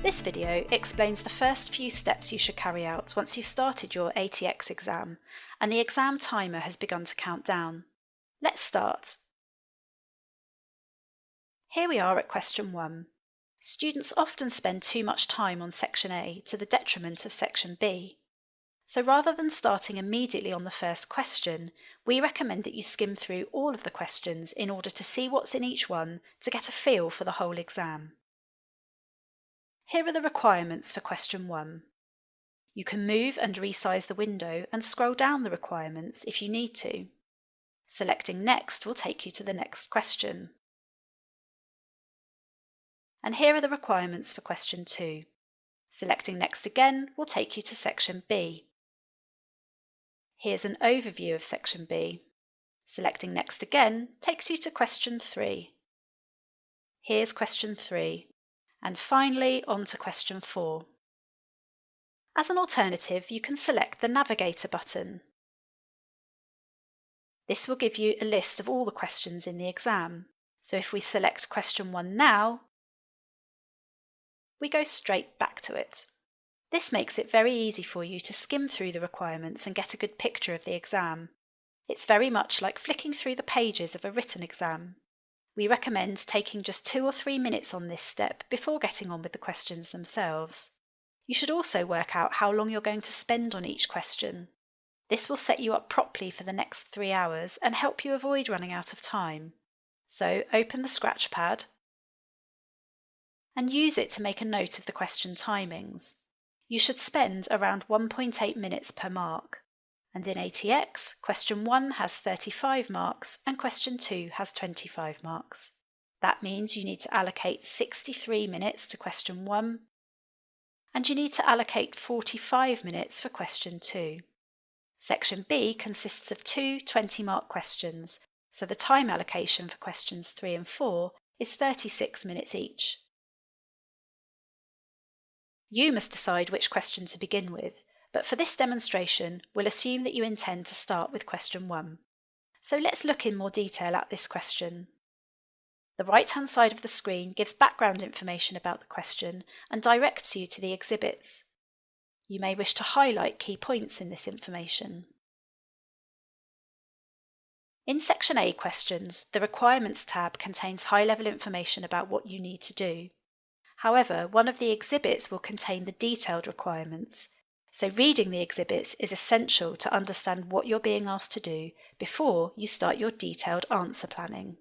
This video explains the first few steps you should carry out once you've started your ATX exam and the exam timer has begun to count down. Let's start. Here we are at question 1. Students often spend too much time on section A to the detriment of section B. So rather than starting immediately on the first question, we recommend that you skim through all of the questions in order to see what's in each one to get a feel for the whole exam. Here are the requirements for question 1. You can move and resize the window and scroll down the requirements if you need to. Selecting Next will take you to the next question. And here are the requirements for question 2. Selecting Next again will take you to section B. Here's an overview of section B. Selecting Next again takes you to question 3. Here's question 3. And finally, on to question 4. As an alternative, you can select the Navigator button. This will give you a list of all the questions in the exam. So if we select question 1 now, we go straight back to it. This makes it very easy for you to skim through the requirements and get a good picture of the exam. It's very much like flicking through the pages of a written exam. We recommend taking just 2 or 3 minutes on this step before getting on with the questions themselves. You should also work out how long you're going to spend on each question. This will set you up properly for the next 3 hours and help you avoid running out of time. So open the scratch pad and use it to make a note of the question timings. You should spend around 1.8 minutes per mark. And in ATX, question 1 has 35 marks and question 2 has 25 marks. That means you need to allocate 63 minutes to question 1 and you need to allocate 45 minutes for question 2. Section B consists of 2 20-mark questions, so the time allocation for questions 3 and 4 is 36 minutes each. You must decide which question to begin with, but for this demonstration, we'll assume that you intend to start with question 1. So let's look in more detail at this question. The right-hand side of the screen gives background information about the question and directs you to the exhibits. You may wish to highlight key points in this information. In Section A questions, the Requirements tab contains high-level information about what you need to do. However, one of the exhibits will contain the detailed requirements, so reading the exhibits is essential to understand what you're being asked to do before you start your detailed answer planning.